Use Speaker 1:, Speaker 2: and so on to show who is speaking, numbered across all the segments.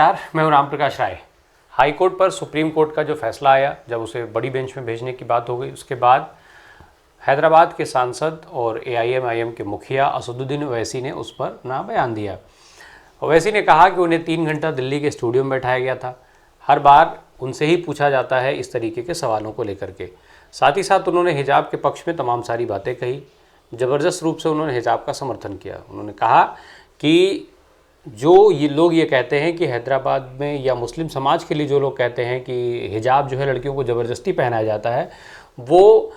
Speaker 1: नमस्कार, मैं हूं राम प्रकाश राय। हाई कोर्ट पर सुप्रीम कोर्ट का जो फैसला आया, जब उसे बड़ी बेंच में भेजने की बात हो गई, उसके बाद हैदराबाद के सांसद और AIM के मुखिया असदुद्दीन ओवैसी ने उस पर अपना बयान दिया। ओवैसी ने कहा कि उन्हें 3 घंटा दिल्ली के स्टूडियो में बैठाया गया था। हर बार उनसे ही पूछा जाता है इस तरीके के सवालों को लेकर के। साथ ही साथ उन्होंने हिजाब के पक्ष में तमाम सारी बातें कही। ज़बरदस्त रूप से उन्होंने हिजाब का समर्थन किया। उन्होंने कहा कि जो ये लोग ये कहते हैं कि हैदराबाद में या मुस्लिम समाज के लिए जो लोग कहते हैं कि हिजाब जो है लड़कियों को ज़बरदस्ती पहनाया जाता है, वो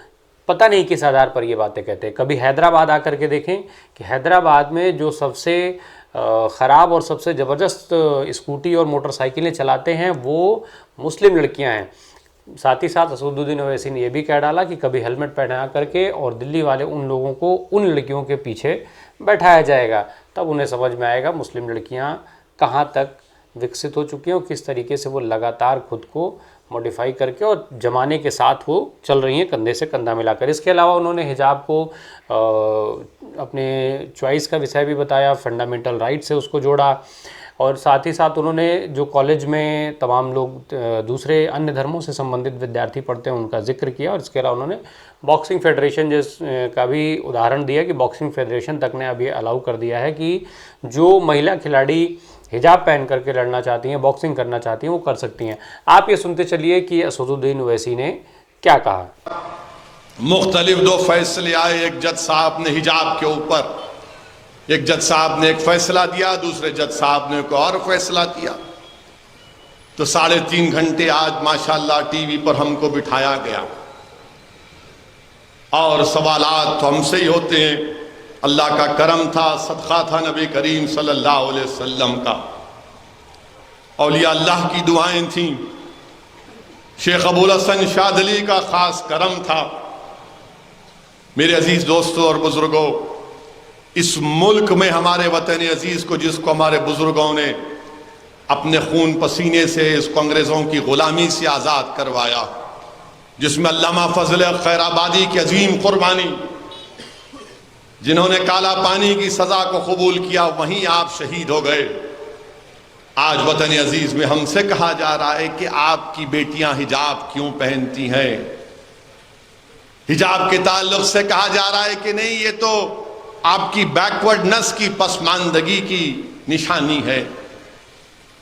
Speaker 1: पता नहीं किस आधार पर ये बातें कहते हैं। कभी हैदराबाद आकर के देखें कि हैदराबाद में जो सबसे ख़राब और सबसे ज़बरदस्त स्कूटी और मोटरसाइकिलें चलाते हैं वो मुस्लिम लड़कियां हैं। साथ ही साथ असदुद्दीन ओवैसी ने यह भी कह डाला कि कभी हेलमेट पहना करके और दिल्ली वाले उन लोगों को उन लड़कियों के पीछे बैठाया जाएगा, तब उन्हें समझ में आएगा मुस्लिम लड़कियां कहां तक विकसित हो चुकी हैं और किस तरीके से वो लगातार खुद को मॉडिफाई करके और ज़माने के साथ वो चल रही हैं, कंधे से कंधा मिलाकर। इसके अलावा उन्होंने हिजाब को अपने चॉइस का विषय भी बताया, फंडामेंटल राइट से उसको जोड़ा, और साथ ही साथ उन्होंने जो कॉलेज में तमाम लोग दूसरे अन्य धर्मों से संबंधित विद्यार्थी पढ़ते हैं उनका जिक्र किया। और इसके अलावा उन्होंने बॉक्सिंग फेडरेशन का भी उदाहरण दिया कि बॉक्सिंग फेडरेशन तक ने अभी अलाउ कर दिया है कि जो महिला खिलाड़ी हिजाब पहन करके लड़ना चाहती हैं, बॉक्सिंग करना चाहती हैं, वो कर सकती हैं। आप ये सुनते चलिए कि असदुद्दीन ओवैसी ने क्या कहा।
Speaker 2: मुख्तलिफ 2 फैसले आए। एक जज साहब ने हिजाब के ऊपर, एक जज साहब ने एक फैसला दिया, दूसरे जज साहब ने एक और फैसला दिया। तो 3.5 घंटे आज माशाल्लाह टीवी पर हमको बिठाया गया और सवालात तो हमसे ही होते हैं। अल्लाह का करम था, सदका था नबी करीम सल्लल्लाहु अलैहि वसल्लम का, औलिया अल्लाह की दुआएं थीं, शेख अबुल हसन शादली का खास करम था। मेरे अजीज दोस्तों और बुजुर्गों, इस मुल्क में हमारे वतन अजीज को, जिसको हमारे बुजुर्गों ने अपने खून पसीने से इसको अंग्रेजों की गुलामी से आज़ाद करवाया, जिसमें अल्लामा फजल खैराबादी की अजीम कुर्बानी, जिन्होंने काला पानी की सजा को कबूल किया, वहीं आप शहीद हो गए। आज वतन अजीज में हमसे कहा जा रहा है कि आपकी बेटियां हिजाब क्यों पहनती हैं। हिजाब के ताल्लुक से कहा जा रहा है कि नहीं, ये तो आपकी बैकवर्डनेस की, पसमानदगी की निशानी है।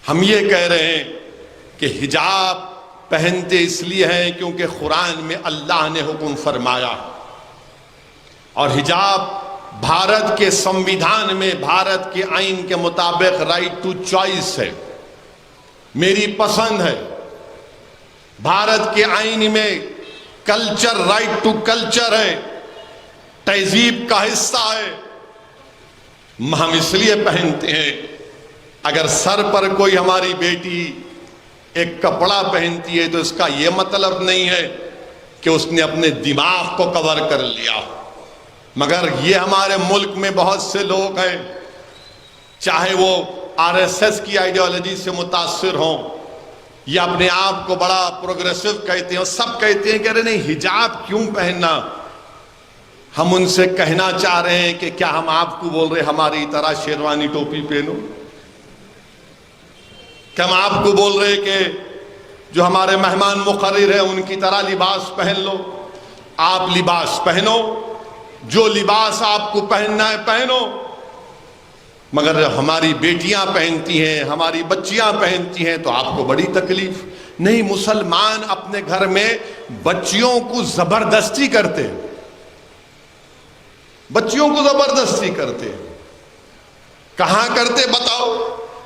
Speaker 2: हम ये कह रहे हैं कि हिजाब पहनते इसलिए हैं क्योंकि कुरान में अल्लाह ने हुक्म फरमाया, और हिजाब भारत के संविधान में, भारत के आइन के मुताबिक राइट टू चॉइस है, मेरी पसंद है। भारत के आइन में कल्चर, राइट टू कल्चर है, तहजीब का हिस्सा है। हम इसलिए पहनते हैं। अगर सर पर कोई हमारी बेटी एक कपड़ा पहनती है तो इसका यह मतलब नहीं है कि उसने अपने दिमाग को कवर कर लिया। मगर ये हमारे मुल्क में बहुत से लोग हैं, चाहे वो RSS की आइडियोलॉजी से मुतासिर हों या अपने आप को बड़ा प्रोग्रेसिव कहते हैं, सब कहते हैं कि अरे नहीं, हिजाब क्यों पहनना। हम उनसे कहना चाह रहे हैं कि क्या हम आपको बोल रहे हमारी तरह शेरवानी टोपी पहनो? क्या हम आपको बोल रहे कि जो हमारे मेहमान मुकर्रिर हैं उनकी तरह लिबास पहन लो? आप लिबास पहनो, जो लिबास आपको पहनना है पहनो, मगर हमारी बेटियां पहनती हैं, हमारी बच्चियां पहनती हैं तो आपको बड़ी तकलीफ। नहीं, मुसलमान अपने घर में बच्चियों को जबरदस्ती करते हैं, बच्चियों को जबरदस्ती करते हैं। कहां करते बताओ?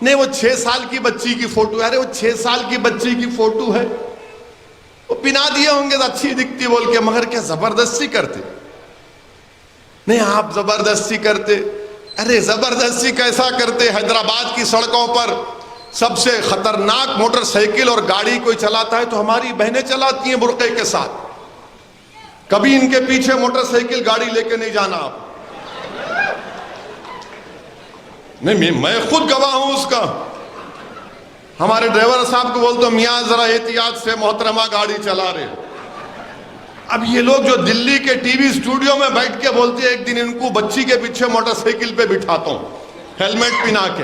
Speaker 2: नहीं, वो 6 साल की बच्ची की फोटो है। अरे वो 6 साल की बच्ची की फोटो है, वो पिना दिए होंगे तो अच्छी दिखती बोल के, मगर क्या जबरदस्ती करते? नहीं, आप जबरदस्ती करते। अरे जबरदस्ती कैसा करते? हैदराबाद की सड़कों पर सबसे खतरनाक मोटरसाइकिल और गाड़ी कोई चलाता है तो हमारी बहनें चलाती हैं बुर्के के साथ। कभी इनके पीछे मोटरसाइकिल गाड़ी लेके नहीं जाना आप। नहीं, मैं खुद गवाह हूं उसका। हमारे ड्राइवर साहब को बोलते मियाँ जरा एहतियात से मोहतरमा गाड़ी चला रहे। अब ये लोग जो दिल्ली के टीवी स्टूडियो में बैठ के बोलते हैं, एक दिन इनको बच्ची के पीछे मोटरसाइकिल पे बिठाता हूं हेलमेट पहना के।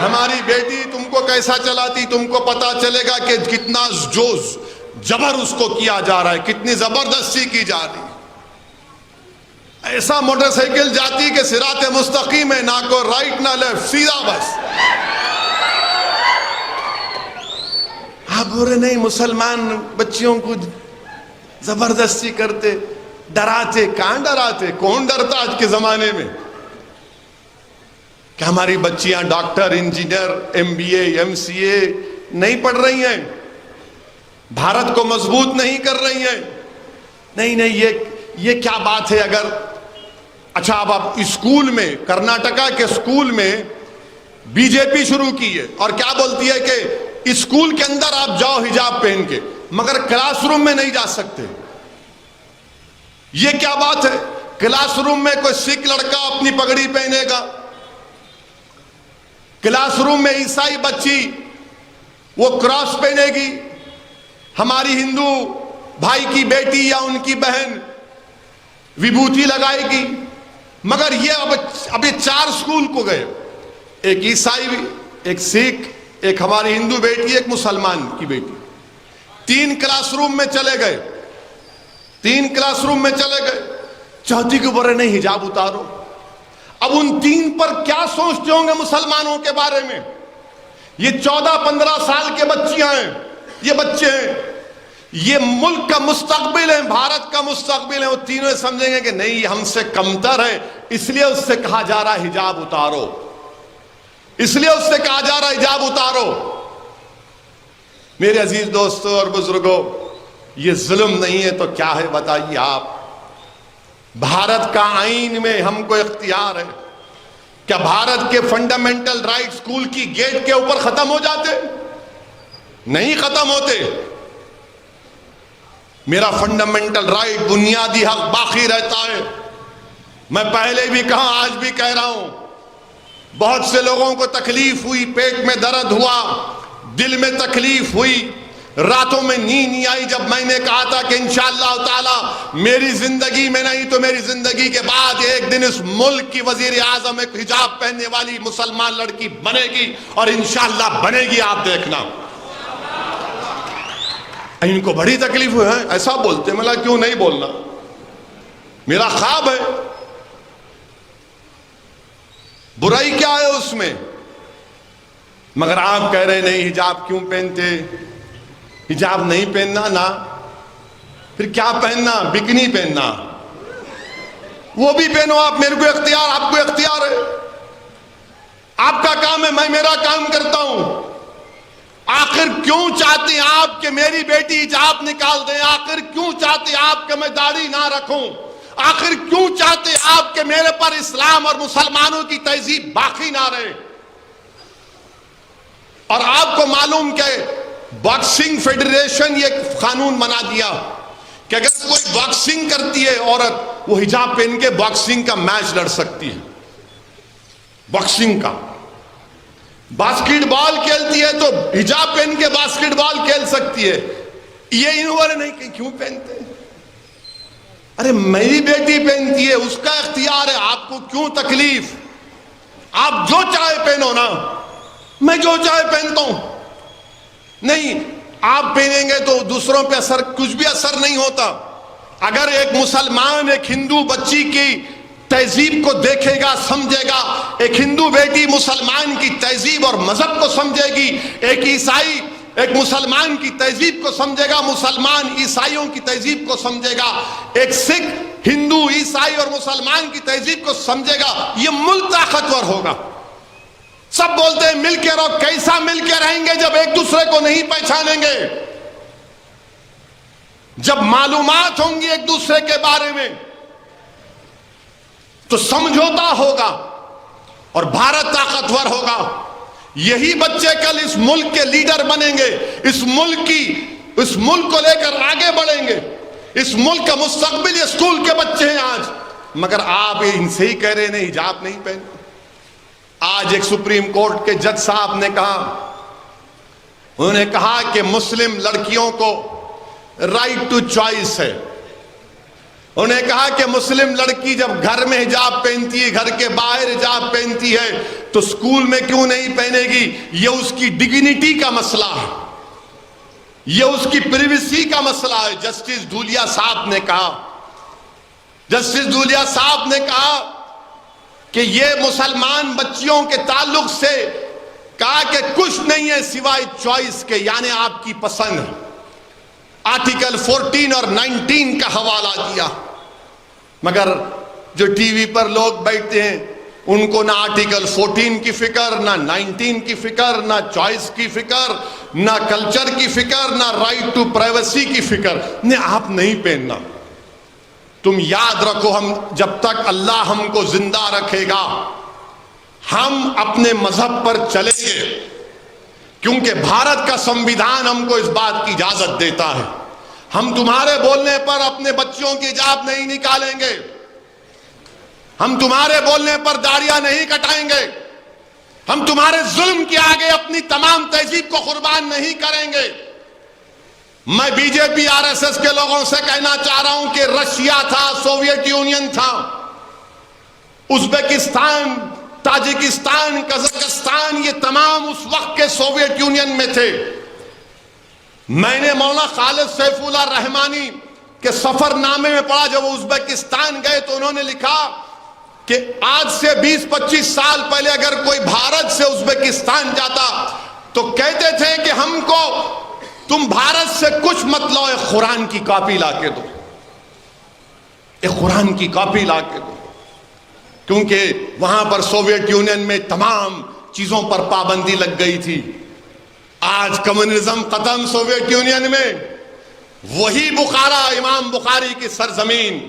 Speaker 2: हमारी बेटी तुमको कैसा चलाती, तुमको पता चलेगा कि कितना जोश जबर उसको किया जा रहा है, कितनी जबरदस्ती की जा रही है। ऐसा मोटरसाइकिल जाती कि सिराते मुस्तकीम है, ना को राइट ना लेफ्ट, सीधा बस। आप बोल रहे नहीं मुसलमान बच्चियों को जबरदस्ती करते, डराते। कहां डराते, कौन डरता आज के जमाने में? क्या हमारी बच्चियां डॉक्टर, इंजीनियर, MBA, MCA नहीं पढ़ रही हैं? भारत को मजबूत नहीं कर रही हैं? नहीं नहीं, ये क्या बात है? अगर अच्छा, अब आप स्कूल में, कर्नाटका के स्कूल में बीजेपी शुरू की है और क्या बोलती है कि स्कूल के अंदर आप जाओ हिजाब पहन के, मगर क्लासरूम में नहीं जा सकते। ये क्या बात है? क्लासरूम में कोई सिख लड़का अपनी पगड़ी पहनेगा, क्लासरूम में ईसाई बच्ची वो क्रॉस पहनेगी, हमारी हिंदू भाई की बेटी या उनकी बहन विभूति लगाएगी। मगर ये अब ये 4 स्कूल को गए, एक ईसाई, एक सिख, एक हमारी हिंदू बेटी, एक मुसलमान की बेटी, 3 क्लासरूम में चले गए, 3 क्लासरूम में चले गए। चौथी के बोले नहीं हिजाब उतारो। अब उन 3 पर क्या सोचते होंगे मुसलमानों के बारे में? ये 14-15 साल के बच्चियां हैं, ये बच्चे हैं, ये मुल्क का मुस्तकबिल है, भारत का मुस्तकबिल है। वो तीनों समझेंगे कि नहीं हमसे कमतर है, इसलिए उससे कहा जा रहा है हिजाब उतारो, इसलिए उससे कहा जा रहा है हिजाब उतारो। मेरे अजीज दोस्तों और बुजुर्गों, ये जुल्म नहीं है तो क्या है बताइए आप? भारत का आईन में हमको इख्तियार है। क्या भारत के फंडामेंटल राइट स्कूल की गेट के ऊपर खत्म हो जाते? नहीं खत्म होते। मेरा फंडामेंटल राइट, बुनियादी हक बाकी रहता है। मैं पहले भी कहा, आज भी कह रहा हूं, बहुत से लोगों को तकलीफ हुई, पेट में दर्द हुआ, दिल में तकलीफ हुई, रातों में नींद नहीं आई जब मैंने कहा था कि इंशाअल्लाह ताला मेरी जिंदगी में नहीं तो मेरी जिंदगी के बाद एक दिन इस मुल्क की वजीर आजम एक हिजाब पहनने वाली मुसलमान लड़की बनेगी, और इंशाअल्लाह बनेगी, आप देखना। इनको बड़ी तकलीफ हुई है, ऐसा बोलते, मला क्यों नहीं बोलना, मेरा ख्वाब है। बुराई क्या है उसमें? मगर आप कह रहे नहीं हिजाब क्यों पहनते, हिजाब नहीं पहनना ना, फिर क्या पहनना? बिकनी पहनना, वो भी पहनो आप, मेरे को इख्तियार, आपको इख्तियार है, आपका काम है, मैं मेरा काम करता हूं। आखिर क्यों चाहते हैं आप कि मेरी बेटी हिजाब निकाल दें? आखिर क्यों चाहते हैं आप कि मैं दाढ़ी ना रखूं? आखिर क्यों चाहते हैं आप कि मेरे पर इस्लाम और मुसलमानों की तहजीब बाकी ना रहे? और आपको मालूम कि बॉक्सिंग फेडरेशन ये कानून बना दिया कि अगर कोई बॉक्सिंग करती है औरत, वो हिजाब पहन के बॉक्सिंग का मैच लड़ सकती है। बॉक्सिंग का, बास्केटबॉल खेलती है तो हिजाब पहन के बास्केटबॉल खेल सकती है। ये इन्होंने नहीं, क्यों पहनते? अरे मेरी बेटी पहनती है, उसका इख्तियार है, आपको क्यों तकलीफ? आप जो चाहे पहनो ना, मैं जो चाहे पहनता हूं। नहीं, आप पहनेंगे तो दूसरों पे असर, कुछ भी असर नहीं होता। अगर एक मुसलमान एक हिंदू बच्ची की तहजीब को देखेगा, समझेगा, एक हिंदू बेटी मुसलमान की तहजीब और मजहब को समझेगी, एक ईसाई एक मुसलमान की तहजीब को समझेगा, मुसलमान ईसाइयों की तहजीब को समझेगा, एक सिख हिंदू ईसाई और मुसलमान की तहजीब को समझेगा, ये मुल्क ताकतवर होगा। सब बोलते हैं मिल के रहो, कैसा मिल के रहेंगे जब एक दूसरे को नहीं पहचानेंगे? जब मालूमात होंगी एक दूसरे के बारे में तो समझौता होगा और भारत ताकतवर होगा। यही बच्चे कल इस मुल्क के लीडर बनेंगे, इस मुल्क को लेकर आगे बढ़ेंगे। इस मुल्क का मुस्तकबिल ये स्कूल के बच्चे हैं आज। मगर आप इनसे ही कह रहे नहीं हिजाब नहीं पहनते। आज एक सुप्रीम कोर्ट के जज साहब ने कहा, उन्होंने कहा कि मुस्लिम लड़कियों को राइट टू चॉइस है। उन्होंने कहा कि मुस्लिम लड़की जब घर में हिजाब पहनती है, घर के बाहर हिजाब पहनती है, तो स्कूल में क्यों नहीं पहनेगी? ये उसकी डिग्निटी का मसला है, ये उसकी प्रिवेसी का मसला है। जस्टिस धूलिया साहब ने कहा, जस्टिस धूलिया साहब ने कहा कि ये मुसलमान बच्चियों के ताल्लुक से कहा कि कुछ नहीं है सिवाय चॉइस के, यानी आपकी पसंद। आर्टिकल 14 और 19 का हवाला दिया, मगर जो टीवी पर लोग बैठते हैं उनको ना आर्टिकल 14 की फिक्र, ना 19 की फिक्र, ना चॉइस की फिक्र, ना कल्चर की फिक्र, ना राइट टू प्राइवेसी की फिक्र। ने आप नहीं पहनना। तुम याद रखो, हम जब तक अल्लाह हमको जिंदा रखेगा हम अपने मजहब पर चलेंगे, क्योंकि भारत का संविधान हमको इस बात की इजाजत देता है। हम तुम्हारे बोलने पर अपने बच्चों की हिजाब नहीं निकालेंगे, हम तुम्हारे बोलने पर दाढ़ियां नहीं कटाएंगे, हम तुम्हारे जुल्म के आगे अपनी तमाम तहजीब को कुर्बान नहीं करेंगे। मैं बीजेपी आरएसएस के लोगों से कहना चाह रहा हूं कि रशिया था, सोवियत यूनियन था, उज्बेकिस्तान, ताजिकिस्तान, कजाकिस्तान, ये तमाम उस वक्त के सोवियत यूनियन में थे। मैंने मौलाना खालिद सैफुल्लाह रहमानी के सफरनामे में पढ़ा, जब वो उज्बेकिस्तान गए तो उन्होंने लिखा कि आज से 20-25 साल पहले अगर कोई भारत से उज्बेकिस्तान जाता तो कहते थे कि हमको तुम भारत से कुछ मत लो, एक कुरान की कॉपी ला के दो, एक कुरान की कॉपी ला के दो, क्योंकि वहां पर सोवियत यूनियन में तमाम चीजों पर पाबंदी लग गई थी। आज कम्युनिज्म खत्म सोवियत यूनियन में, वही बुखारा, इमाम बुखारी की सरजमीन,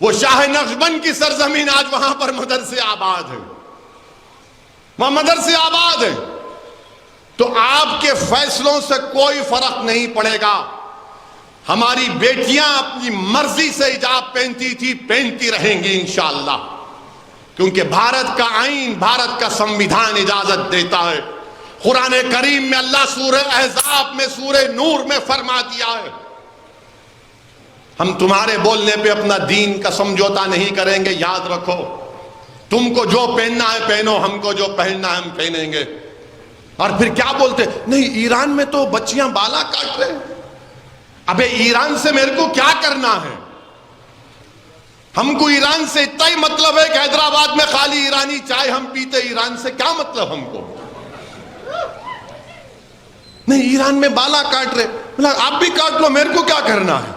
Speaker 2: वो शाह नक्शबंद की सरजमीन, आज वहां पर मदरसे आबाद है, वहां मदरसे आबाद है। तो आपके फैसलों से कोई फर्क नहीं पड़ेगा। हमारी बेटियां अपनी मर्जी से हिजाब पहनती थी, पहनती रहेंगी इंशाअल्लाह, क्योंकि भारत का आईन, भारत का संविधान इजाजत देता है। कुरान करीम में अल्लाह सूरह अहज़ाब में, सूरह नूर में फरमा दिया है, हम तुम्हारे बोलने पे अपना दीन का समझौता नहीं करेंगे। याद रखो, तुमको जो पहनना है पहनो, हमको जो पहनना है हम पहनेंगे। और फिर क्या बोलते, नहीं ईरान में तो बच्चियां बाला काट रहे। अबे ईरान से मेरे को क्या करना है? हमको ईरान से इतना ही मतलब है कि हैदराबाद में खाली ईरानी चाय हम पीते, ईरान से क्या मतलब हमको? नहीं ईरान में बाला काट रहे, मतलब आप भी काट लो, मेरे को क्या करना है?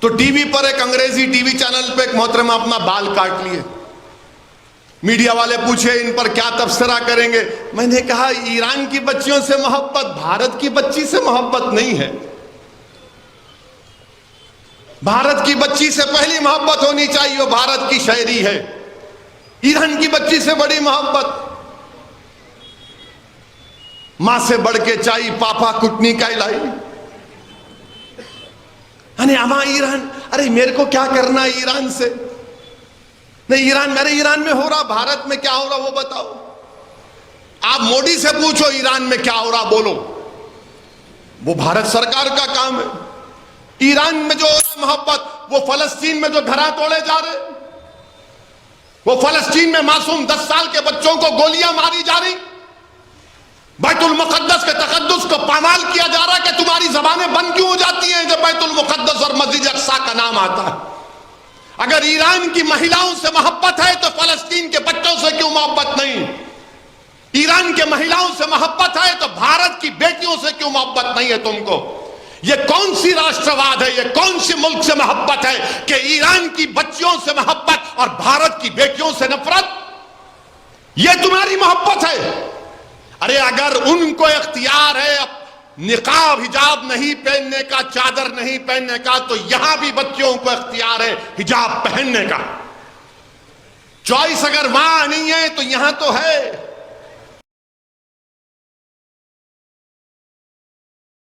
Speaker 2: तो टीवी पर एक अंग्रेजी टीवी चैनल पे एक मोहतरमा अपना बाल काट लिए। मीडिया वाले पूछे इन पर क्या तबसरा करेंगे। मैंने कहा ईरान की बच्चियों से मोहब्बत भारत की बच्ची से मोहब्बत नहीं है। भारत की बच्ची से पहली मोहब्बत होनी चाहिए, वो भारत की शायरी है। ईरान की बच्ची से बड़ी मोहब्बत, मां से बढ़ के चाई पापा कुटनी का इलाई। अरे अमा ईरान, अरे मेरे को क्या करना ईरान से? नहीं ईरान, मेरे ईरान में हो रहा, भारत में क्या हो रहा वो बताओ। आप मोदी से पूछो ईरान में क्या हो रहा, बोलो, वो भारत सरकार का काम है। ईरान में जो मोहब्बत, वो फलस्तीन में जो घरा तोड़े जा रहे, वो फलस्तीन में मासूम 10 साल के बच्चों को गोलियां मारी जा रही, बैतुल मुकद्दस के तकद्दुस को पामाल किया जा रहा है। कि तुम्हारी जबानें बंद क्यों हो जाती हैं जब बैतुल मुकद्दस और मस्जिद अक्सा का नाम आता है? अगर ईरान की महिलाओं से मोहब्बत है तो फलस्तीन के बच्चों से क्यों मोहब्बत नहीं? ईरान के महिलाओं से मोहब्बत है तो भारत की बेटियों से क्यों मोहब्बत नहीं है तुमको? ये कौन सी राष्ट्रवाद है, ये कौन सी मुल्क से मोहब्बत है कि ईरान की बच्चियों से मोहब्बत और भारत की बेटियों से नफरत? ये तुम्हारी मोहब्बत है? अरे अगर उनको इख्तियार है निकाब हिजाब नहीं पहनने का, चादर नहीं पहनने का, तो यहां भी बच्चियों को इख्तियार है हिजाब पहनने का। चॉइस अगर वहां नहीं है तो यहां तो है।